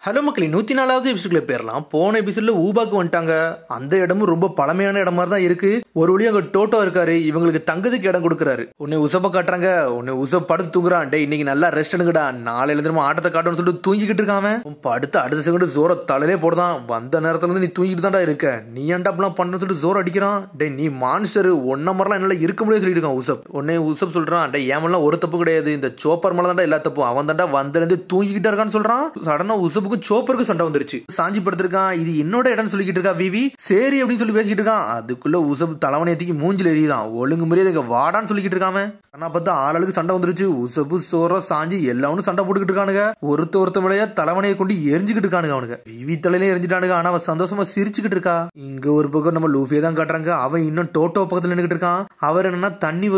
Hello மக்களே 104வது எபிசோட்ல பேரலாம். போன எபிசோட்ல ஊபாக்கு வந்துட்டாங்க. அந்த இடமும் ரொம்ப பழமையான இடம் மாதிரி தான் இருக்கு. ஒரு வழியும் அங்க டோட்டோ இருக்காரு. இவங்களுக்கு தங்கதுக்கு இடம் கொடுக்குறாரு. உன்னை உசப்ப காட்டுறாங்க. உன்னை உசப் படுத்து தூங்குறான். டே இன்னைக்கு நல்லா ரெஸ்ட் எடுங்கடா, நாளையில இருந்து ஆட்டத்தை காட்டணும்னு சொல்லிட்டு தூங்கிக்கிட்டு இருக்காம படுத்து அடுத்த செகண்ட் ஜோர தலையிலே போடுதான். வந்த நேரத்துல இருந்து நீ தூங்கிட்டு தான்டா இருக்க, நீ ஏன்டா அப்படிலாம் பண்ணு சொல்லிட்டு ஜோர் அடிக்கிறான். டே நீ மான்ஸ்டர், ஒன்ன மாதிரிலாம் என்னால இருக்க முடியாது சொல்லிட்டு இருக்கான் உசப். உன்னை உசப் சொல்றான், டே ஏமெல்லாம் ஒரு தப்பு கிடையாது, இந்த சோப்பர் மேல தான்டா எல்லா தப்பும், அவன் தான்டா வந்திருந்து தூங்கிக்கிட்டே இருக்கான்னு சொல்றான். சடனா உசப்புக்கும் சோப்பருக்கு சண்டை வந்துருச்சு. சாஞ்சி படுத்திருக்கான். இது என்னோட இடம் சொல்லிக்கிட்டு இருக்கா விவி. சரி அப்படின்னு சொல்லி பேசிக்கிட்டு இருக்கான். அதுக்குள்ள உசப் தலைவனையத்துக்கு மூஞ்சில எரியுதான். ஒழுங்கு மரியாதை வாடான்னு சொல்லிக்கிட்டு இருக்காம. ஆனா பார்த்தா ஆளுக்கு சண்டை வந்துருச்சு. உசப்பு சோற சாஞ்சி எல்லாரும் சண்டை போட்டுக்கிட்டு இருக்கானுங்க. ஒருத்த முறையா தலைவனையை கொண்டு எரிஞ்சுக்கிட்டு இருக்கானுங்க. அவனுக்கு விவி தலையில எரிஞ்சிட்டானுங்க. ஆனா அவன் சந்தோஷமா சிரிச்சுக்கிட்டு இருக்கா. இங்க ஒரு பக்கம் நம்ம லூஃபியை தான் காட்டுறாங்க. அவன் இன்னும் டோட்டோ பக்கத்துல நின்னுக்கிட்டு இருக்கான். அவர் என்னன்னா தண்ணி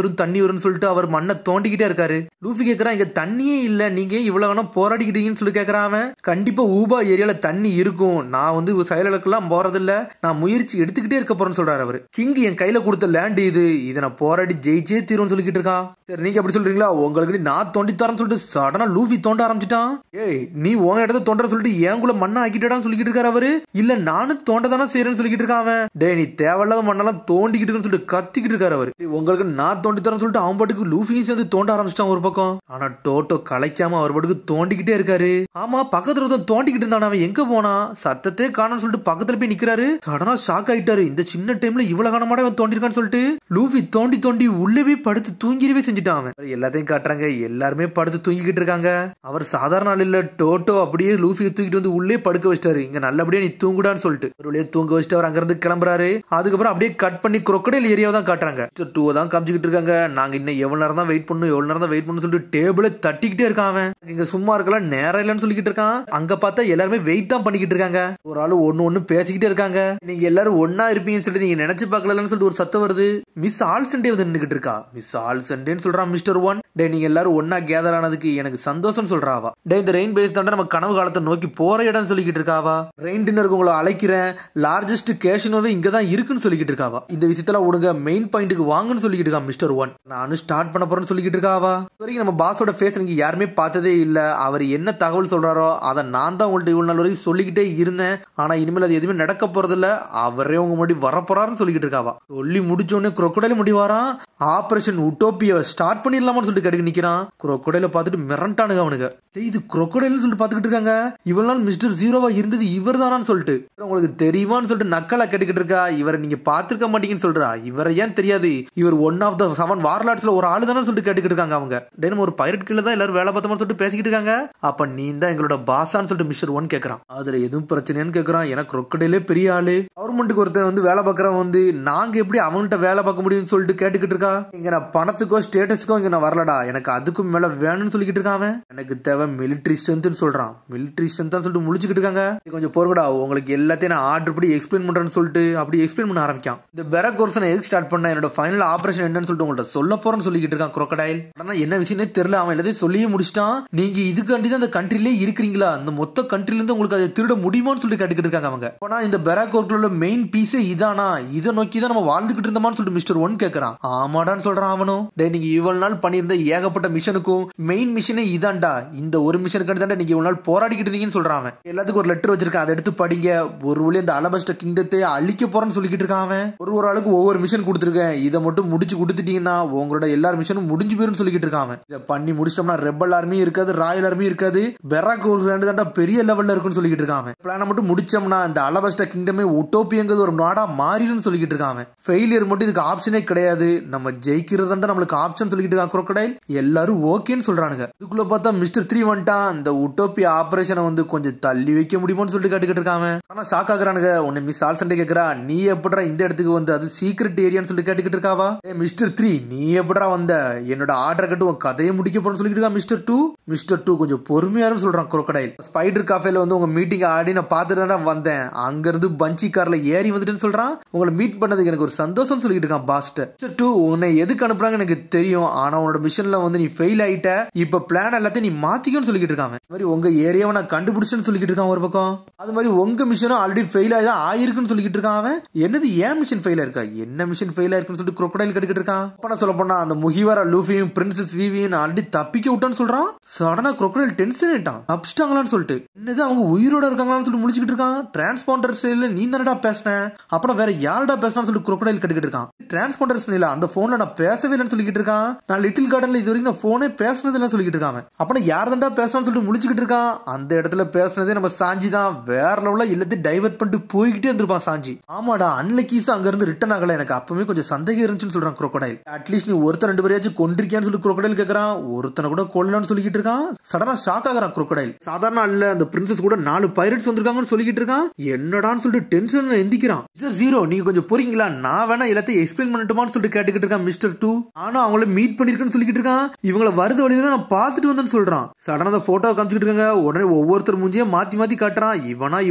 வரும்னு சொல்லிட்டு அவர் மண்ணை தோண்டிக்கிட்டே இருக்காரு. லூஃபி கேக்குறான், இங்க தண்ணியே இல்ல, நீங்க இவ்வளவு வேணா போராடிக்கிட்டீங்கன்னு சொல்லி கேக்குறான். கண்டிப்பா ஊபா ஏரியால தண்ணி இருக்கும், நான் வந்து செயலுக்கெல்லாம் போறதில்ல, நான் முயற்சி எடுத்துக்கிட்டே இருக்க போறேன்னு சொல்றாரு அவரு. கிங் என் கையில கொடுத்த லேண்ட் இதை நான் போராடி ஜெயிச்சே தீரும்னு சொல்லிக்கிட்டு இருக்கான். சரி நீங்க அப்படி சொல்றீங்களா, உங்களுக்கு நான் தோண்டி தரேன்னு சொல்லிட்டு சடனா லூஃபி தோண்ட ஆரம்பிச்சிட்டான். ஏய் நீ உன் இடத்த தோன்ற சொல்லிட்டு ஏங்குள்ள மண்ணை ஆக்கிட்டான்னு சொல்லிக்கிட்டு இருக்காரு அவரு. இல்ல நானும் தோண்டதானே செய்யறேன்னு சொல்லிக்கிட்டு இருக்கான். டே நீ தேவையில்லாத மண்ணெல்லாம் தோண்டிக்கிட்டு சொல்லிட்டு கத்திக்கிட்டு இருக்காரு அவரு. உங்களுக்கு நான் தோண்டி தரேன்னு சொல்லிட்டு அவன் பாட்டுக்கு லூஃபியும் சேர்ந்து தோண்ட ஆரம்பிச்சிட்டான் ஒரு பக்கம். ஆனா டோட்டோ கலைக்காம அவர் பாட்டுக்கு தோண்டிக்கிட்டே இருக்காரு. ஆமா பக்கத்துல தோண்டிக்கிட்டு இருந்தான். அவன் எங்க போனா சத்தத்தே காணோம்னு சொல்லிட்டு பக்கத்துல போய் நிக்கிறாரு. சடனா ஷாக் ஆயிட்டாரு. இந்த சின்ன டைம்ல இவ்வளவு காணமாட அவன் தோண்டிருக்கான்னு சொல்லிட்டு லூஃபி தோண்டி உள்ளே போய் படுத்து தூங்கிடவே செஞ்சுட்டான். அவன் எல்லாத்தையும் காட்டுறாங்க. எல்லாருமே படுத்து தூங்கிக்கிட்டு இருக்காங்க. அவர் சாதாரண ஆள் இல்ல. டோட்டோ அப்படியே லூஃபியை தூக்கிட்டு வந்து உள்ளே படுக்க வச்சிட்டாரு. இங்க நல்லபடியா நீ தூங்குடான்னு சொல்லிட்டு ஒரு வழியா தூங்க வச்சுட்டு அவர் அங்கிருந்து கிளம்புறாரு. அதுக்கப்புறம் அப்படியே கட் பண்ணி crocodile ஏரியாவை தான் காட்டுறாங்க. டூ தான் காமிச்சுக்கிட்டு இருக்காங்க. நாங்க இன்னும் எவ்வளவு நேரம் தான் வெயிட் பண்ணணும் சொல்லிட்டு டேபிளை தட்டிக்கிட்டே இருக்கான். இங்க சும்மா இருக்கலாம் நேரம் இல்லைன்னு சொல்லிக்கிட்டு இருக்கான். அங்க பார்த்தா எல்லாருமே வெயிட் தான் பண்ணிக்கிட்டு இருக்காங்க. ஒரு ஆளு ஒன்னு பேசிக்கிட்டே இருக்காங்க. நீங்க எல்லாரும் ஒன்னா இருப்பீங்கன்னு சொல்லிட்டு நீங்க நினைச்சு பார்க்கலன்னு சொல்லிட்டு ஒரு சத்தம் வருது. மிஸ் ஆல் சண்டே வந்து நின்னுக்கிட்டு இருக்கா. மிஸ் ஆல் சண்டேன்னு சொல்றான் மிஸ்டர் ஒன். டே நீங்க எல்லாரும் ஒன்னா கேதர் ஆனதுக்கு எனக்கு சந்தோஷம் சொல்றாவா. டே இந்த ரெயின் பேஸ் தாண்ட நம்ம கனவு காலத்தை நோக்கி போற இடம் சொல்லிக்கிட்டு இருக்காவா. ரெயின் டின்னருக்கு உங்களை அழைக்கிறேன், லார்ஜஸ்ட் கேஷினோவே இங்கதான் இருக்குன்னு சொல்லிக்கிட்டு இருக்காவா. இந்த விஷயத்துல விடுங்க, மெயின் பாயிண்ட்டுக்கு வாங்கன்னு சொல்லிக்கிட்டு இருக்கா மிஸ்டர் ஒன். நானும் ஸ்டார்ட் பண்ண போறேன்னு சொல்லிக்கிட்டு இருக்காவா. வரைக்கும் நம்ம பாஸோட ஃபேஸ் நீங்க யாருமே பார்த்ததே இல்ல. அவர் என்ன தகவல் சொல்றாரோ அதை நான் தான் உங்கள்ட்ட இவ்வளவு நாள் வரைக்கும் சொல்லிக்கிட்டே இருந்தேன். ஆனா இனிமேல் அது எதுவுமே நடக்க போறது இல்ல. அவரே உங்க முன்னாடி வரப்போறாருன்னு சொல்லிக்கிட்டு இருக்காவா. சொல்லி முடிச்சோடனே crocodile முடிவாரான். ஆபரேஷன் உட்டோப்பியாவை ஸ்டார்ட் பண்ணிடலாமான்னு சொல்லிட்டு கேட்டு நிக்கிறான். crocodile பார்த்துட்டு மிரண்டானுங்க அவனுங்க. இது crocodile சொல்லிட்டு பாத்துக்கிட்டு இருக்காங்க. இவ்வளவு நாள் மிஸ்டர் ஜீரோவா இருந்தது இவர் தானான்னு சொல்லிட்டு உங்களுக்கு தெரியுமான்னு சொல்லிட்டு நக்கலா கேட்டுக்கிட்டு இருக்கா. இவரை நீங்க பாத்துருக்க மாட்டீங்கன்னு சொல்றா. இவரை ஏன் தெரியாது, இவர் ஒன் ஆஃப் த 7 வார்லார்ட்ஸ்ல ஒரு ஆளு தானே சொல்லிட்டு கேட்டுக்கிட்டு இருக்காங்க அவங்க. டேனும் ஒரு பைரட் கீழ தான் எல்லாரும் வேலை பார்த்தோம்னு சொல்லிட்டு பேசிக்கிட்டு இருக்காங்க. அப்ப நீ தான் எங்களோட பாஸான்னு சொல்லிட்டு மிஸ்டர் ஒன் கேக்குறான். அதுல எதுவும் பிரச்சனைன்னு கேக்குறான். எனக்கு crocodile பெரிய ஆளு, கவர்மெண்ட்டுக்கு ஒருத்தன் வந்து வேலை பார்க்கறவன் வந்து நாங்க எப்படி அவன்கிட்ட வேலை பார்க்க முடியும்னு சொல்லிட்டு கேட்டுக்கிட்டு இருக்கா. இங்க நான் பணத்துக்கோ ஸ்டேட்டஸ்க்கோ இங்க நான் வரலடா, எனக்கு அதுக்கும் மேல வேணும்னு சொல்லிக்கிட்டு இருக்கான். எனக்கு தேவை மிலிட்டரி ஸ்ட்ரென்த்னு சொல்றான். மிலிட்டரி ஸ்ட்ரென்த் தான் சொல்லிட்டு முழிச்சுக்கிட்டு இருக்காங்க. கொஞ்சம் பொறுங்கடா, உங்களுக்கு எல்லாத்தையும் நான் ஆர்டர் படி எக்ஸ்பிளைன் பண்றேன்னு சொல்லிட்டு அப்படி எக்ஸ்பிளைன் பண்ண ஆரம்பிக்கான். இந்த பெரக் கோர்ஸ் எதுக்கு ஸ்டார்ட் பண்ண, என்னோட ஃபைனல் ஆபரேஷன் என்னன்னு சொல்லிட்டு உங்கள்ட்ட சொல்ல போறேன்னு சொல்லிக்கிட்டு இருக்கான் crocodile. ஆனா என்ன விஷயமே தெரியல. அவன் எல்லாத்தையும் சொல்லியே முடிச்சிட்டான். நீங்க இதுக்காண்டி தான் அந்த கண்ட்ரிலே இருக்கிறீங்களா, அந்த மொத்த கண்ட்ரில இருந்து உங்களுக்கு அதை திருட முடியுமான்னு சொல்லிட்டு கேட்டுக்கிட்டு இருக்காங்க அவங்க. ஆனா இந்த பெரக் கோர்ஸ்ல மெயின் பீஸே இதானா, இதை நோக்கி தான் நம்ம வாழ்ந்துகிட்டு இருந்தோமான்னு சொல்லிட்டு மிஸ்டர் ஒன் கேக்குறான். ஆமாடான்னு சொல்றான் அவனும். டே நீங்க இவ்வளவு நாள் பண்ணியிருந்த ஏகப்பட்ட மிஷனுக்கும் மெயின் மிஷனே இதான்டா, இந்த ஒரு மிஷனுக்கு தான் நீங்க இவ்வளவு நாள் போராடிக்கிட்டு இருந்தீங்கன்னு சொல்றான். எல்லாத்துக்கும் ஒரு லெட்டர் வச்சிருக்கான், அதை எடுத்து படிங்க. ஒரு வழி அந்த அலபஸ்ட கிங்டத்தை அழிக்க போறேன்னு சொல்லிக்கிட்டு இருக்கான். ஒரு ஆளுக்கு ஒவ்வொரு மிஷன் கொடுத்துருக்கேன், இதை மட்டும் முடிச்சு கொடுத்துட்டீங்கன்னா உங்களோட எல்லா மிஷனும் முடிஞ்சு போயிரும் சொல்லிக்கிட்டு இருக்கான். இதை பண்ணி முடிச்சிட்டோம்னா ரெபல் ஆர்மியும் இருக்காது, ராயல் ஆர்மியும் இருக்காது, பெராக் ஒரு தாண்டா பெரிய லெவல்ல இருக்குன்னு சொல்லிக்கிட்டு இருக்கான். பிளான மட்டும் முடிச்சோம்னா இந்த அலபஸ்ட கிங்டமே உட்டோப்பியங்கிறது ஒரு நாடா மாறிடும் சொல்லிக்கிட்டு இருக்கான். ஃபெயிலியர் மட்டும் இதுக்கு ஆப்ஷனே கிடையாது, நம்ம ஜெயிக்கிறதா நம்மளுக்கு ஆப்ஷன் சொல்லிக்கிட்டு இருக்கான் crocodile. எல்லாரும் ஓகேன்னு சொல்றானுங்க. இதுக்குள்ள பார்த்தா மிஸ்டர் 3 வந்துட்டான். இந்த உட்டோப்பியா ஆபரேஷனை வந்து கொஞ்சம் தள்ளி வைக்க முடியுமோன்னு சொல்லிட்டு கேட்டுக்கிட்டு இருக்காங்க. ஆனா ஷாக் ஆகுறானுங்க. உன்னை மிஸ் ஆல் சண்டே கேக்குறா, நீ எப்படா இந்த இடத்துக்கு வந்து, அது சீக்ரெட் ஏரியான்னு சொல்லிட்டு கேட்டுக்கிட்டு இருக்காவா. மிஸ்டர் 3 நீ எப்படா வந்த, என்னோட ஆர்டர் கட்டு உன் கதையை முடிக்க போறேன்னு சொல்லிட்டு இருக்கா மிஸ்டர் 2. மிஸ்டர் 2 கொஞ்சம் பொறுமையாரும் சொல்றான் crocodile. ஸ்பைடர் காஃபேல வந்து உங்க மீட்டிங் ஆடி நான் பார்த்துட்டு தான் வந்தேன், அங்க இருந்து பஞ்சி கார்ல ஏறி வந்துட்டுன்னு சொல்றான். உங்களை மீட் பண்ணதுக்கு எனக்கு ஒரு சந்தோஷம் சொல்லிட்டு இருக்கான் பாஸ்டர். மிஸ்டர் 2 உன்னை எதுக்கு அனுப்புறாங்க எனக்கு தெரியும், ஆனா உன்னோட மிஷன்ல வந்து நீ ஃபெயில் ஆயிட்ட, இப்ப பிளான் எல்லாத்தையும் நீ மாத்திக்கன்னு சொல்லிட்டு இருக்காங்க. மாதிரி உங்க ஏரியாவை நான் கண்டுபிடிச்சேன்னு சொல்லிட்டு இருக்கான் ஒரு பக்கம். அது மாதிரி உங்க மிஷனும் ஆல்ரெடி ஃபெயில் ஆகி ஆயிருக்குன்னு சொல்லிட்டு இருக்கான். என்னது ஏன் மிஷன் ஃபெயில் ஆயிருக்கா, என்ன மிஷன் ஃபெயில் ஆயிருக்குன்னு சொல்லிட்டு crocodile கேட்டுக்கிட்டு இருக்கான். அப்ப நான் சொல்ல போனா அந்த முகிவாரா லூஃபியும் பிரின்சஸ் விவியும் ஆல்ரெடி தப்பிக்க விட்டான்னு சொல்றான். சடனா crocodile டென்ஷன் ஆயிட்டான். தப்பிச்சிட்டாங்களான்னு சொல்லிட்டு. என்னது அவங்க உயிரோட இருக்காங்களான்னு சொல்லிட்டு முழிச்சுக்கிட்டு இருக்கான். டிரான்ஸ்பாண்டர் ஸ்டைல்ல நீ தானடா பேசின, அப்புறம் வேற யாரடா பேசினான்னு சொல்லிட்டு crocodile கேட்டுக்கிட்டு இருக்கான். டிரான்ஸ்பாண்டர் ஸ்டைல்ல அந்த போன்ல நான் பேசவே இல்லைன்னு சொல்லிக்கிட்டு இருக்கான். நான் லிட்டில் கார்டன்ல இது வரைக்கும் நான் போனே பேசினது இல்லைன்னு சொல்லிக்கிட்டு இருக்கான். அப்புறம் யார் தான்டா பேசணும்னு சொல்லிட்டு முழிச்சுக்கிட்டு இருக்கான். அந்த இடத்துல பேசினதே நம்ம சாஞ்சி தான். வேற லெவல்ல எல்லாத்தையும் டைவர்ட் பண்ணிட்டு போய்கிட்டே இருந்திருப்பான் சாஞ்சி. ஆமாடா அன்லக்கீஸ் அங்க இருந்து ரிட்டர்ன் ஆகல, எனக்கு அப்பவே கொஞ்சம் சந்தேகம் இருந்துச்சுன்னு சொல்றான் crocodile. அட்லீஸ்ட் நீ ஒருத்தர் 2 பேரையாச்சும் கொண்டிருக்கியான்னு சொல்லி crocodile கேக்குறான். ஒருத்தனை கூட கொல்லன்னு சொல்லிக்கிட்டு இருக்கான். சடனா ஷாக் ஆகுறான் crocodile. சாதாரண இல்ல, அந்த பிரின்சஸ் கூட 4 பைரட்ஸ் வந்திருக்காங்கன்னு சொல்லிக்கிட்டு இருக்கான். என்னடான்னு சொல்லிட்டு டென்ஷன்ல எந்திக்கிறான். மிஸ்டர் ஜீரோ நீங்க கொஞ்சம் போறீங்களா, நான் வேணா எல்லாத்தையும் எக்ஸ்பிளைன் பண்ணட்டுமான்னு சொல்லிட்டு கேட்டுக்கிட்டு இருக்கான் மிஸ்டர் 2. ஆனா அவங்கள மீட் பண்ணிருக்கேன்னு சொல்லிக்கிட்டு இருக்கான். இவங்களை வருது வழியில தான் நான் பாத்துட்டு வந்தேன்னு சொல்றான். சடனா அந்த போட்டோ காமிச்சிட்டு இருக்காங்க. உடனே ஒவ்வொருத்தர் மூஞ்சியும் மாத்தி மாத்தி காட்டுறான்.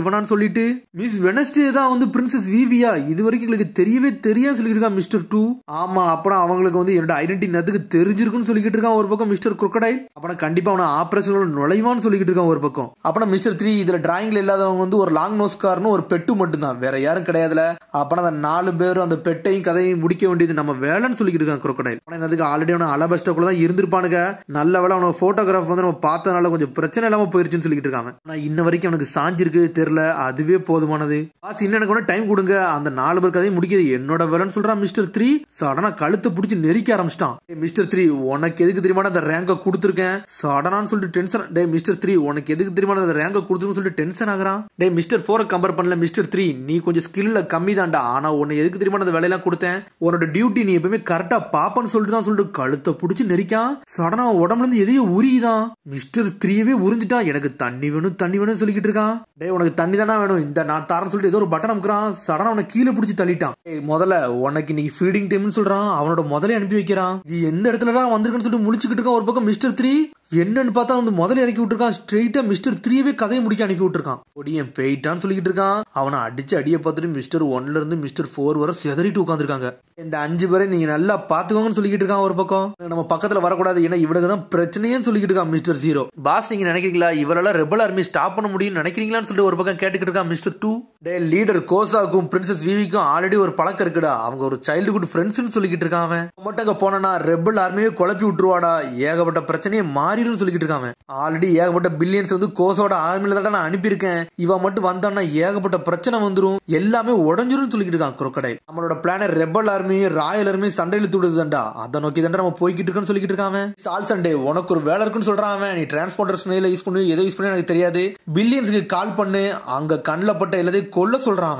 இவனான்னு சொல்லிட்டு மிஸ் வெனஸ்டே தான் வந்து பிரின்சஸ் விவியா, இது வரைக்கும் எங்களுக்கு தெரியவே தெரியாது சொல்லிட்டு இருக்கான் மிஸ்டர் 2. ஆமா அப்புறம் அவங்களுக்கு வந்து என்னோட ஐடென்டிட்டி நதுக்கு தெரிஞ்சிருக்குன்னு சொல்லிக்கிட்டு இருக்கான் ஒரு பக்கம் மிஸ்டர் crocodile. அப்புறம் கண்டிப்பா அவனை ஆபரேஷன் நுழைவான்னு சொல்லிக்கிட்டு இருக்கான் ஒரு பக்கம். அப்புறம் மிஸ்டர் 3 இதுல டிராயிங்ல இல்லாதவங்க வந்து ஒரு லாங் நோஸ் கார்னு ஒரு பெட்டு மட்டும் தான், வேற யாரும் கிடையாதுல. அப்புறம் அந்த 4 பேரும் அந்த பெட்டையும் கதையும் முடிக்க வேண்டியது நம்ம வேலைன்னு சொல்லிக்கிட்டு இருக்கான் crocodile. அதுக்கு ஆல்ரெடி அவன அலபஸ்டக்குள்ள தான் இருந்திருப்பானுங்க. நல்ல வேலை அவன போட்டோகிராஃப் வந்து நம்ம பார்த்தனால கொஞ்சம் பிரச்சனை இல்லாம போயிருச்சுன்னு சொல்லிக்கிட்டு இருக்காங்க. ஆனா இன்ன வரைக்கும் அவனுக்கு சாஞ்சிருக்கு தெரியல, அதுவே போதுமானது. பாஸ் இன்னும் எனக்கு டைம் கொடுங்க, அந்த 4 பேர் கதையும் முடிக்கிறது என்னோட வேலைன்னு சொல்றான் மிஸ்டர் 3. சடனா கழுத்தை பிடிச்சி நெரிக்க ஆரம்பிச்சிட்டான். மிஸ்டர் 3 உனக்கு எதுக்கு தெரியுமா அந்த ரேங்க கொடுத்துருக்கேன் சடனான்னு சொல்லிட்டு டென்ஷன். டே மிஸ்டர் 3 உனக்கு எதுக்கு தெரியுமா அந்த ரேங்க கொடுத்துருன்னு சொல்லிட்டு டென்ஷன் ஆகுறான். டே மிஸ்டர் 4 கம்பேர் பண்ணல மிஸ்டர் 3, நீ கொஞ்சம் ஸ்கில்ல கம்மி தான்டா, ஆனா உன்னை எதுக்கு தெரியுமா அந்த வேலையெல்லாம் கொடுத்தேன், உன்னோட டியூட்டி நீ எப்பவுமே கரெக்டா பாப்பன்னு சொல்லிட்டு தான் சொல்லிட்டு கழுத்தை பிடிச்சி நெரிக்கான். சடனா உடம்புல இருந்து எதையும் உரியுதான். மிஸ்டர் 3வே உறிஞ்சிட்டான். எனக்கு தண்ணி வேணும் சொல்லிக்கிட்டு இருக்கான். டே உனக்கு தண்ணி தானே வேணும், இந்த நான் தாரன்னு சொல்லிட்டு ஏதோ ஒரு பட்டன் அமுக்குறான். சடனா அவனை கீழே பிடிச்சி தள்ளிட்டான். முதல்ல உனக்கு இன்னைக்கு ஃபீடிங் டைம்னு சொல்றான். அவனோட முதலே அனுப்பி வைக்கிறான். இது எந்த இடத்துல தான் வந்திருக்குன்னு சொல்லிட்டு முழிச்சுக்கிட்டு இருக்கான் ஒரு பக்கம் மிஸ்டர் 3. என்னன்னு பார்த்தா வந்து முதல்ல இறக்கி விட்டுருக்கான். ஸ்ட்ரெயிட்டா மிஸ்டர் 3வே கதையை முடிக்க அனுப்பி விட்டுருக்கான். ஒடியன் போயிட்டான்னு சொல்லிக்கிட்டு இருக்கான். அவனை அடிச்சு அடிய பார்த்துட்டு மிஸ்டர் 1ல இருந்து மிஸ்டர் 4 வரை செதறிட்டு உட்காந்துருக்காங்க. இந்த 5 பேரை நீங்க நல்லா பாத்துக்கோங்கன்னு சொல்லிக்கிட்டு இருக்கான் ஒரு பக்கம். நம்ம பக்கத்துல வரக்கூடாது, ஏன்னா இவனுக்கு தான் பிரச்சனையே சொல்லிக்கிட்டு இருக்கான் மிஸ்டர் 0. பாஸ் நீங்க நினைக்கிறீங்களா இவரெல்லாம் ரெபல் ஆர்மி ஸ்டாப் பண்ண முடியும் நினைக்கிறீங்களான்னு சொல்லிட்டு ஒரு பக்கம் கேட்டுக்கிட்டு இருக்கான் மிஸ்டர் 2. டே லீடர் கோசாக்கும் பிரின்சஸ் விவிக்கும் ஆல்ரெடி ஒரு பழக்கம் இருக்குடா, அவங்க ஒரு சைல்டுஹுட் ஃப்ரெண்ட்ஸ்னு சொல்லிக்கிட்டு இருக்கான். அவன் மட்டும் போனா ரெபல் ஆர்மியே குழப்பி விட்டுருவாடா, ஏகப்பட்ட பிரச்சனையே மாறிடும் சொல்லிக்கிட்டு இருக்கான். ஆல்ரெடி ஏகப்பட்ட பில்லியன்ஸ் வந்து கோசோட ஆர்மியில தான் நான் அனுப்பியிருக்கேன், இவன் மட்டும் வந்தான்னா ஏகப்பட்ட பிரச்சனை வந்துடும், எல்லாமே உடஞ்சிரும் சொல்லிக்கிட்டு இருக்கான் crocodile. நம்மளோட பிளான ரெபல் ஆர்மி ராயல் ஆர்மி சண்டையில தூடுதுண்டா, அதை நோக்கி தான் நம்ம போய்கிட்டு இருக்கோம்னு சொல்லிக்கிட்டு இருக்கான். சால் சண்டே உனக்கு ஒரு வேலை இருக்குன்னு சொல்றான். நீ டிரான்ஸ்போர்ட்டர் ஸ்னேல யூஸ் பண்ணி எதை யூஸ் பண்ணி எனக்கு தெரியாது, பில்லியன்ஸ்க்கு கால் பண்ணு, அங்க கண்ணில் பட்ட எல்லாத்தையும் கொல்ல சொல்றான்.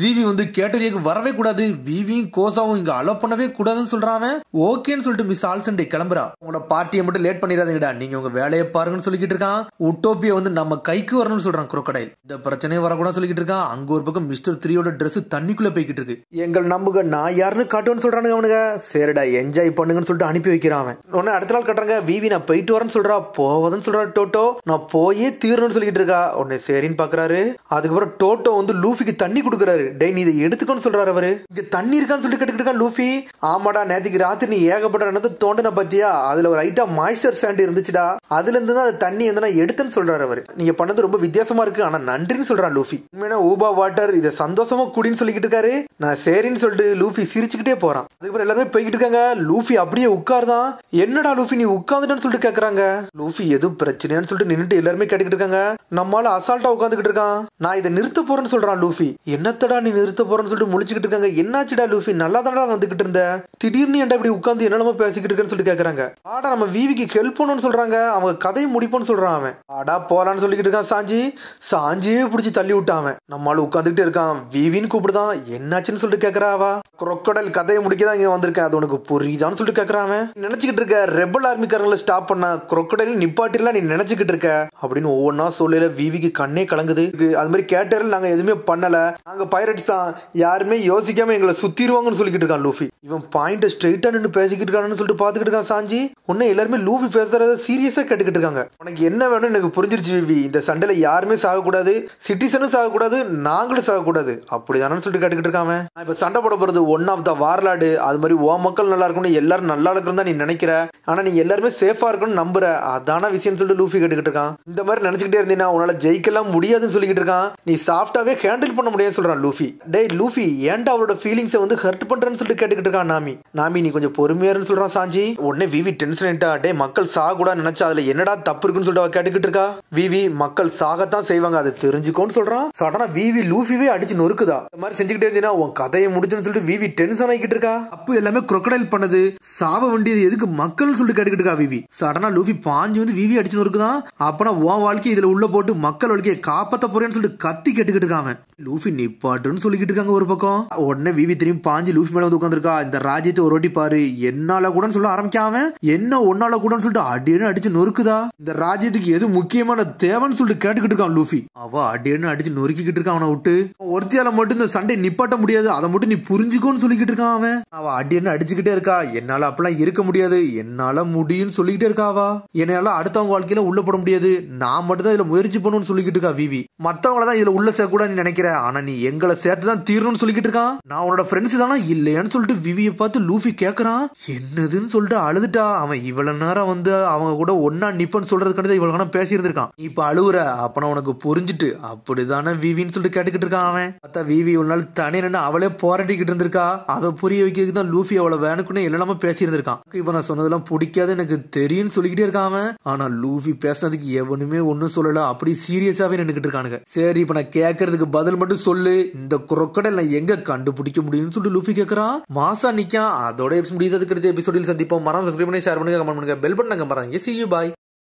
ஜிவி வந்து கேட்டரியாக்கு வரவே கூடாது, விவியும் கோசாவும் இங்க அலோ பண்ணவே கூடாதுன்னு சொல்றான். ஓகேன்னு சொல்லிட்டு மிஸ் ஆல் சண்டே கிளம்புறா. உங்களோட பார்ட்டியை மட்டும் லேட் பண்ணிடாதீங்கடா, நீங்க உங்க வேலையை பாருங்கன்னு சொல்லிக்கிட்டு இருக்கான். உட்டோப்பியா வந்து நம்ம கைக்கு வரணும்னு சொல்றான் crocodile. இந்த பிரச்சனையே வரக்கூடாது சொல்லிக்கிட்டு இருக்கான். அங்க ஒரு பக்கம் மிஸ்டர் 3யோட Dress தண்ணிக்குள்ள போய்கிட்டு இருக்கு. எங்கள் நம்புக நான் யாருன்னு காட்டுவேன்னு சொல்றானுங்க அவனுங்க. சரிடா என்ஜாய் பண்ணுங்கன்னு சொல்லிட்டு அனுப்பி வைக்கிறான். உடனே அடுத்த நாள் கட்டுறாங்க. விவி நான் போயிட்டு வரேன்னு சொல்றா, போவதுன்னு சொல்றா டோட்டோ. நான் போயே தீரணும்னு சொல்லிக்கிட்டு இருக்கா. உடனே சரின்னு பாக்குறாரு. அதுக்கப்புறம் டோட்டோ வந்து லூஃபிக்கு தண்ணி கொடுக்குறாரு. டேய் நீ இதை எடுத்துக்கோன்னு சொல்றாரு அவரு. இங்க தண்ணி இருக்கான்னு சொல்லி கேட்டுக்கிட்டு இருக்கான் லூஃபி. ஆமாடா நேற்றுக்கு ராத்திரி நீ ஏகப்பட்ட இடத்தை தோண்டின பத்தியா, அதுல ஒரு ஐட்டா மாய்ஸ்சர் சாண்ட் இருந்துச்சுடா, அதுல இருந்து தான் தண்ணி வந்து நான் எடுத்தேன்னு சொல்றாரு அவரு. நீங்க பண்ணது ரொம்ப வித்தியாசமா இருக்கு, ஆனா நன்றின்னு சொல்றான் லூஃபி. உண்மையான ஊபா வாட்டர் இதை சந்தோஷமா குடின்னு சொல்லிக்கிட்டு இருக்காரு. நான் சரின்னு சொல்லிட்டு லூஃபி சிரிச்சுக்கிட்டே போறான். அதுக்கப்புறம் எல்லாருமே போய்கிட்டு இருக்காங்க. லூஃபி அப்படியே உட்கார்தான். என்னடா லூஃபி நீ உட்கார்ந்துட்டான்னு சொல்லிட்டு கேக்குறாங்க. லூஃபி எதுவும் பிரச்சனையான்னு சொல்லிட்டு நின்னுட்டு எல்லாருமே கேட்டுக்கிட்டு இருக்காங்க. நம்மளால அசால்ட்டா உட்காந்துக்கிட்டு இருக்கான். நான் இதை நிறுத்த போறேன்னு சொல்றான் லூஃபி. என்னத்தடா நீ நிறுத்த போறேன்னு சொல்லிட்டு முழிச்சுக்கிட்டு இருக்காங்க. என்னாச்சுடா லூஃபி நல்லா தானடா வந்துகிட்டு இருந்த, திடீர்னு ஏன்டா இப்படி உட்கார்ந்து என்னென்னமோ பேசிக்கிட்டு இருக்கேன்னு சொல்லிட்டு கேக்குறாங்க. ஆடா நம்ம விவிக்கு ஹெல்ப் பண்ணணும்னு சொல்றாங்க, அவங்க கதையை முடிப்போன்னு சொல்றான் அவன். ஆடா போலான்னு சொல்லிக்கிட்டு இருக்கான். சாஞ்சியே பிடிச்சி தள்ளி விட்டான். நம்மளால உட்காந்துக்கிட்டே இருக்கான். விவின்னு கூப்பிடுதான். என்னாச்சுன்னு சொல்லிட்டு கேக்குறாவா. crocodile கதையை முடிக்கதான் இங்க வந்திருக்கேன், அது உனக்கு புரியுதான்னு சொல்லிட்டு கேக்குறான். நினைச்சுக்கிட்டு இருக்க ரெபல் ஆர்மிக்காரங்களை ஸ்டாப் பண்ண crocodile நிப்பாட்டிலாம் நீ நினைச்சுக்கிட்டு இருக்க அப்படின்னு ஒவ்வொன்னா சொல்லல. விவிக்கு கண்ணே கலங்குது. அது மாதிரி கேட்டரில் நாங்க எதுவுமே பண்ணல, நாங்க பைரட்ஸ் தான், யாருமே யோசிக்காம எங்களை சுத்திடுவாங்கன்னு சொல்லிக்கிட்டு இருக்கான் லூஃபி. இவன் பாயிண்ட் ஸ்ட்ரெயிட்டா நின்று பேசிக்கிட்டு இருக்கான்னு சொல்லிட்டு பாத்துக்கிட்டு இருக்கான் சாஞ்சி. உன்ன எல்லாருமே லூஃபி பேசுறத சீரியஸா கேட்டுக்கிட்டு இருக்காங்க. உனக்கு என்ன வேணும் எனக்கு புரிஞ்சிருச்சு விவி, இந்த சண்டையில யாருமே சாகக்கூடாது, சிட்டிசனும் சாகக்கூடாது, நாங்களும் சாகக்கூடாது, அப்படிதானு சொல்லிட்டு கேட்டுக்கிட்டு இருக்காம. இப்ப சண்டை போட போறது ஒன் ஆஃப் த பார்த்தா வார்லாடு அது மாதிரி ஓ மக்கள் நல்லா இருக்கணும், எல்லாரும் நல்லா இருக்கணும் தான் நீ நினைக்கிற. ஆனா நீ எல்லாருமே சேஃபா இருக்கணும்னு நம்புற. அதான விஷயம் சொல்லிட்டு லூஃபி கேட்டுக்கிட்டு இருக்கான். இந்த மாதிரி நினைச்சுக்கிட்டே இருந்தீங்கன்னா உன்னால ஜெயிக்கலாம் முடியாதுன்னு சொல்லிக்கிட்டு இருக்கான். நீ சாஃப்டாவே ஹேண்டில் பண்ண முடியாது சொல்றான் லூஃபி. டேய் லூஃபி, ஏன்டா அவரோட ஃபீலிங்ஸை வந்து ஹர்ட் பண்றேன்னு சொல்லிட்டு கேட்டுக்கிட்டு இருக்கான் நாமி நீ கொஞ்சம் பொறுமையாருன்னு சொல்றான் சாஞ்சி. உடனே விவி டென்ஷன் ஆயிட்டா. டே மக்கள் சாக கூட நினைச்சா அதுல என்னடா தப்பு இருக்குன்னு சொல்லிட்டு அவ கேட்டுக்கிட்டு இருக்கா. விவி மக்கள் சாகத்தான் செய்வாங்க, அதை தெரிஞ்சுக்கோன்னு சொல்றான். சடனா விவி லூஃபிவே அடிச்சு நொறுக்குதா. இந்த மாதிரி செஞ்சுக்கிட்டே இருந்தீங்கன்னா உன் கதையை முடிச்சுன்னு சொல்லிட்டு விவி டென்ஷன் ஆகிட்டு இருக்கா. அப்போ எல்லாமே crocodile பண்ணது, சாவ வேண்டியது எதுக்கு மக்கள்னு சொல்லிட்டு கேட்டுக்கிட்டு இருக்கா விவி. சடனா லூஃபி பாஞ்சு வந்து விவி அடிச்சு நொறுக்குதான். அப்பனா உன் வாழ்க்கை இதுல உள்ள போட்டு மக்கள் வாழ்க்கையை காப்பாத்த போறேன்னு சொல்லிட்டு கத்தி கேட்டுக்கிட்டு இருக்காங்க. லூஃபி நிப்பாட்டுன்னு சொல்லிக்கிட்டு இருக்காங்க ஒரு பக்கம். உடனே விவி திரும்பி பாஞ்சு லூஃபி மேல வந்து உட்காந்துருக்கா. இந்த ராஜ்யத்தை ஒரு ஓட்டி பாரு, என்னால கூட சொல்ல ஆரம்பிக்காம என்ன ஒன்னால கூட சொல்லிட்டு அடின்னு அடிச்சு நொறுக்குதா. இந்த ராஜ்யத்துக்கு எது முக்கியமான தேவைன்னு சொல்லிட்டு கேட்டுக்கிட்டு இருக்கான் லூஃபி. அவ அடின்னு அடிச்சு நொறுக்கிட்டு இருக்கான் அவனை விட்டு. ஒருத்தியால மட்டும் இந்த சண்டை நிப்பாட்ட முடியாது, அதை மட்டும் நீ புரிஞ்சுக்கோன்னு சொல்லிக்கிட்டு இருக்கான் அவன். அவ அடின்னு அடிச்சுக்கிட்டே இருக்கா. என்னால அப்பெல்லாம் இருக்க முடியாது, என்னால முடியும்னு சொல்லிக்கிட்டே இருக்காவா. என்னால அடுத்தவங்க வாழ்க்கையில உள்ள போட முடியாது, நான் மட்டும் தான் இதுல முயற்சி பண்ணணும்னு சொல்லிக்கிட்டு இருக்கா விவி. மத்தவங்களதான் இதுல உள்ள சேர்க்க கூட நினைக்கிற, ஆனா நீ எங்களை சேர்த்துதான் தீரணும்னு சொல்லிக்கிட்டு இருக்கான். நான் உன்னோட ஃப்ரெண்ட்ஸ் தானா இல்லையான்னு சொல்லிட்டு விவியை பார்த்து லூஃபி கேக்குறான். என்னதுன்னு சொல்லிட்டு அழுதுட்டா. அவன் இவ்வளவு நேரம் வந்து அவங்க கூட ஒன்னா நிப்பன்னு சொல்றதுக்காண்டி இவ்வளவு நேரம் பேசி இருந்திருக்கான். இப்ப அழுவுற அப்ப உனக்கு புரிஞ்சுட்டு அப்படிதானே விவின்னு சொல்லிட்டு கேட்டுக்கிட்டு இருக்கான் அவன். பார்த்தா விவி ஒரு நாள் தனி நின்று அவளே போராட்டிக்கிட்டு இருந்திருக்கா. அதை புரிய வைக்கிறதுக்கு தான் லூஃபி அவளை வேணுக்குன்னு எல்லாமே பேசி இருந்திருக்கான். இப்ப நான் சொன்னதெல்லாம் பிடிக்காது எனக்கு தெரியும்னு சொல்லிக்கிட்டே இருக்கான் அவன். ஆனா லூஃபி பேசினதுக்கு எவனுமே ஒன்னும் சொல்லல, அப்படி சீரியஸாவே நின்னுக்கிட்டு இருக்கானுங்க. சரி இப்ப நான் கேட்கறதுக்கு பதில் மட்டும் சொல்லு, இந்த crocodile நான் எங்க கண்டுபிடிக்க முடியும்னு சொல்லிட்டு லூஃபி கேக்குறான். மாசா நிக்கான். அதோட முடியாததுக்கு அடுத்த எபிசோடில் சந்திப்போம். மறக்காம சப்ஸ்கிரைப் பண்ணி ஷேர் பண்ணுங்க, கமெண்ட் பண்ணுங்க, பெல் பட்டனை மறக்காதீங்க. See you, bye.